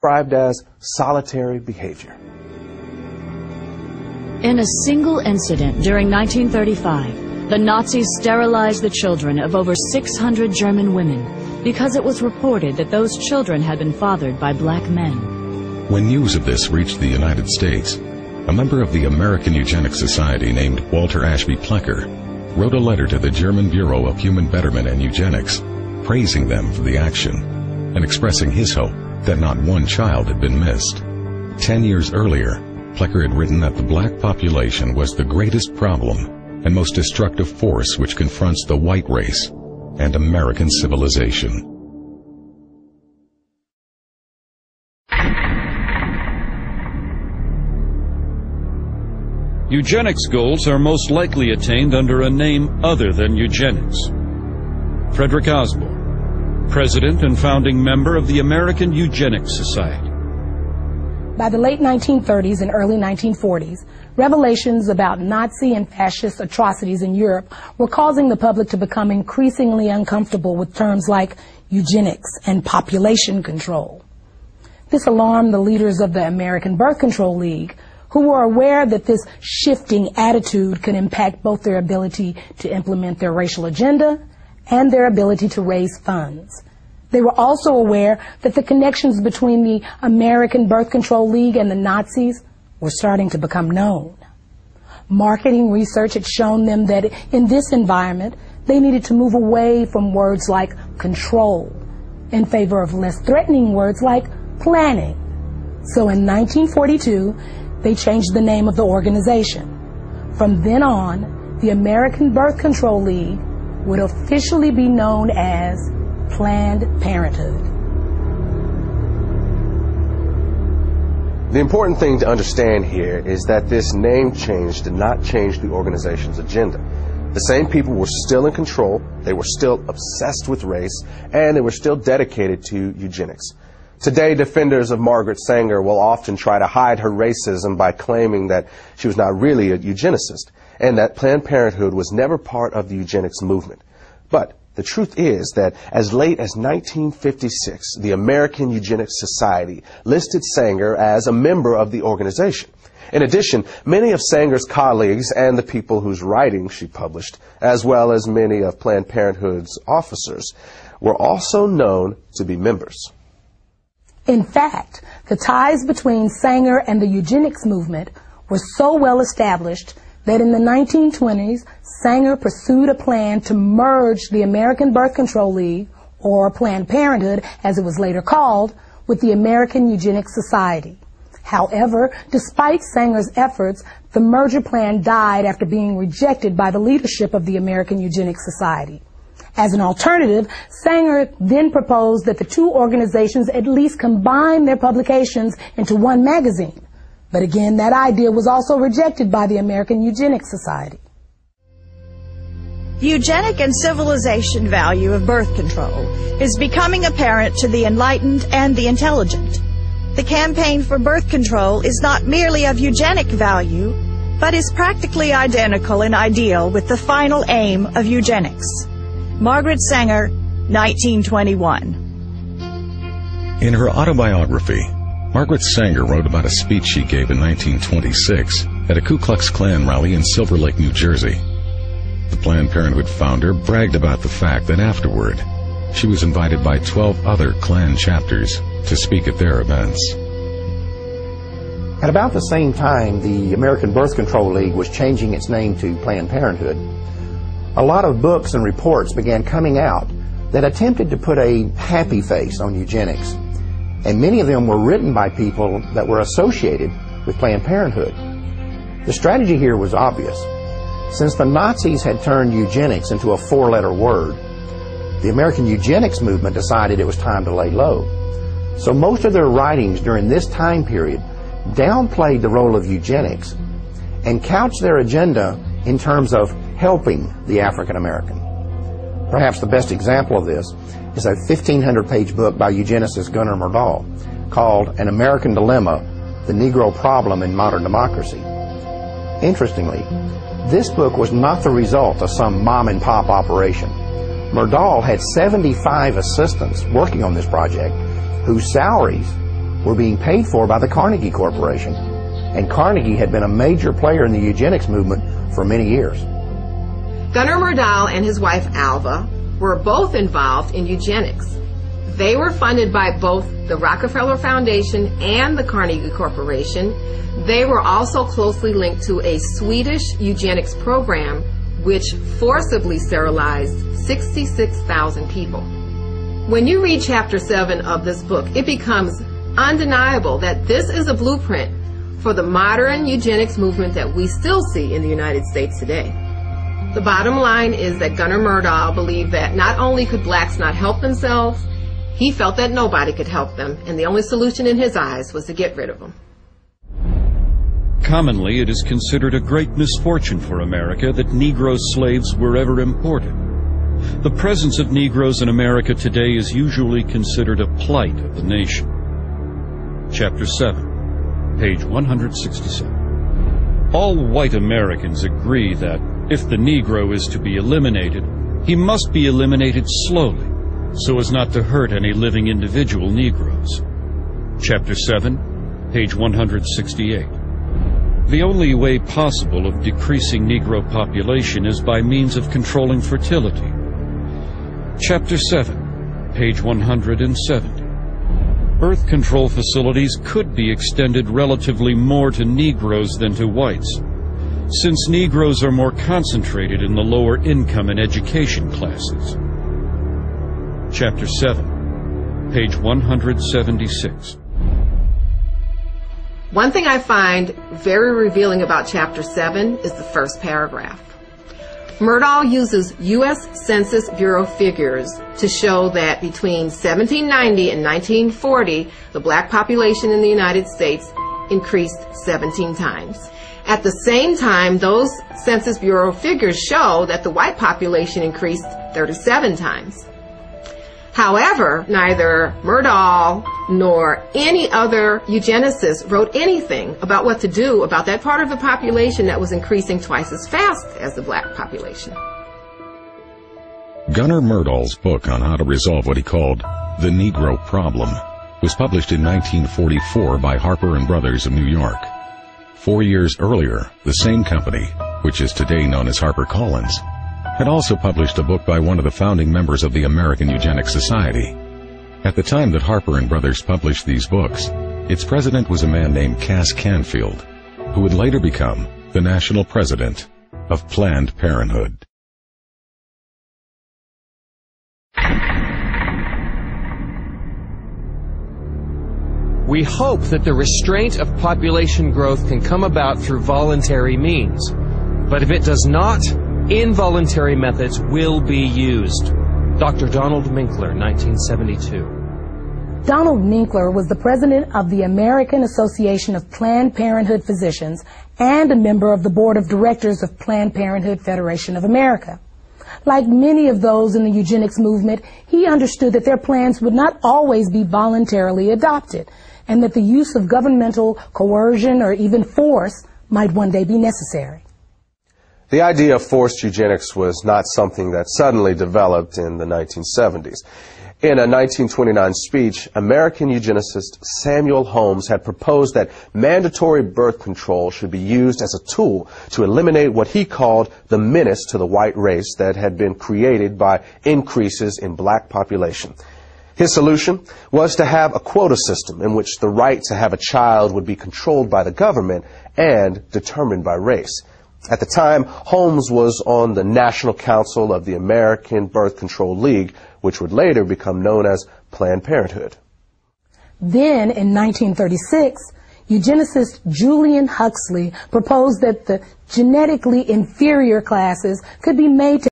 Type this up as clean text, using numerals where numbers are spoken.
described as solitary behavior. In a single incident during 1935, the Nazis sterilized the children of over 600 German women because it was reported that those children had been fathered by black men. When news of this reached the United States, a member of the American Eugenics Society named Walter Ashby Plecker wrote a letter to the German Bureau of Human Betterment and Eugenics, praising them for the action and expressing his hope that not one child had been missed. 10 years earlier, Plecker had written that the black population was the greatest problem and most destructive force which confronts the white race and American civilization. Eugenics goals are most likely attained under a name other than eugenics. Frederick Osborne, President and founding member of the American Eugenics Society. By the late 1930s and early 1940s, revelations about Nazi and fascist atrocities in Europe were causing the public to become increasingly uncomfortable with terms like eugenics and population control. This alarmed the leaders of the American Birth Control League, who were aware that this shifting attitude could impact both their ability to implement their racial agenda and their ability to raise funds. They were also aware that the connections between the American Birth Control League and the Nazis were starting to become known. Marketing research had shown them that in this environment, they needed to move away from words like control in favor of less threatening words like planning. So in 1942, they changed the name of the organization. From then on, the American Birth Control League would officially be known as Planned Parenthood. The important thing to understand here is that this name change did not change the organization's agenda. The same people were still in control, they were still obsessed with race, and they were still dedicated to eugenics. Today, defenders of Margaret Sanger will often try to hide her racism by claiming that she was not really a eugenicist, and that Planned Parenthood was never part of the eugenics movement. But the truth is that as late as 1956, the American Eugenics Society listed Sanger as a member of the organization. In addition, many of Sanger's colleagues and the people whose writings she published, as well as many of Planned Parenthood's officers, were also known to be members. In fact, the ties between Sanger and the eugenics movement were so well established that in the 1920s, Sanger pursued a plan to merge the American Birth Control League, or Planned Parenthood as it was later called, with the American Eugenics Society. However, despite Sanger's efforts, the merger plan died after being rejected by the leadership of the American Eugenics Society. As an alternative, Sanger then proposed that the two organizations at least combine their publications into one magazine. But again, that idea was also rejected by the American Eugenics Society. The eugenic and civilization value of birth control is becoming apparent to the enlightened and the intelligent. The campaign for birth control is not merely of eugenic value, but is practically identical in ideal with the final aim of eugenics. Margaret Sanger, 1921. In her autobiography, Margaret Sanger wrote about a speech she gave in 1926 at a Ku Klux Klan rally in Silver Lake, New Jersey. The Planned Parenthood founder bragged about the fact that afterward, she was invited by 12 other Klan chapters to speak at their events. At about the same time the American Birth Control League was changing its name to Planned Parenthood, a lot of books and reports began coming out that attempted to put a happy face on eugenics, and many of them were written by people that were associated with Planned Parenthood. The strategy here was obvious. Since the Nazis had turned eugenics into a four-letter word, the American eugenics movement decided it was time to lay low. So most of their writings during this time period downplayed the role of eugenics and couched their agenda in terms of helping the African American. Perhaps the best example of this is a 1,500-page book by eugenicist Gunnar Myrdal called An American Dilemma, The Negro Problem in Modern Democracy. Interestingly, this book was not the result of some mom-and-pop operation. Myrdal had 75 assistants working on this project whose salaries were being paid for by the Carnegie Corporation. And Carnegie had been a major player in the eugenics movement for many years. Gunnar Myrdal and his wife Alva were both involved in eugenics. They were funded by both the Rockefeller Foundation and the Carnegie Corporation. They were also closely linked to a Swedish eugenics program which forcibly sterilized 66,000 people. When you read Chapter 7 of this book, it becomes undeniable that this is a blueprint for the modern eugenics movement that we still see in the United States today. The bottom line is that Gunnar Myrdal believed that not only could blacks not help themselves, he felt that nobody could help them, and the only solution in his eyes was to get rid of them. Commonly, it is considered a great misfortune for America that Negro slaves were ever imported. The presence of Negroes in America today is usually considered a plight of the nation. Chapter 7, page 167. All white Americans agree that if the Negro is to be eliminated, he must be eliminated slowly, so as not to hurt any living individual Negroes. Chapter 7, page 168. The only way possible of decreasing Negro population is by means of controlling fertility. Chapter 7, page 170. Birth control facilities could be extended relatively more to Negroes than to whites, since Negroes are more concentrated in the lower income and education classes. Chapter 7, page 176. One thing I find very revealing about Chapter 7 is the first paragraph. Myrdal uses U.S. Census Bureau figures to show that between 1790 and 1940, the black population in the United States increased 17 times. At the same time, those Census Bureau figures show that the white population increased 37 times. However, neither Myrdal nor any other eugenicist wrote anything about what to do about that part of the population that was increasing twice as fast as the black population. Gunnar Myrdal's book on how to resolve what he called the Negro problem was published in 1944 by Harper & Brothers of New York. 4 years earlier, the same company, which is today known as HarperCollins, had also published a book by one of the founding members of the American Eugenics Society. At the time that Harper & Brothers published these books, its president was a man named Cass Canfield, who would later become the national president of Planned Parenthood. We hope that the restraint of population growth can come about through voluntary means, but if it does not, involuntary methods will be used. Dr. Donald Minkler, 1972. Donald Minkler was the president of the American Association of Planned Parenthood Physicians and a member of the board of directors of Planned Parenthood Federation of America. Like many of those in the eugenics movement, he understood that their plans would not always be voluntarily adopted, and that the use of governmental coercion or even force might one day be necessary. The idea of forced eugenics was not something that suddenly developed in the 1970s. In a 1929 speech, American eugenicist Samuel Holmes had proposed that mandatory birth control should be used as a tool to eliminate what he called the menace to the white race that had been created by increases in black population. His solution was to have a quota system in which the right to have a child would be controlled by the government and determined by race. At the time, Holmes was on the National Council of the American Birth Control League, which would later become known as Planned Parenthood. Then, in 1936, eugenicist Julian Huxley proposed that the genetically inferior classes could be made to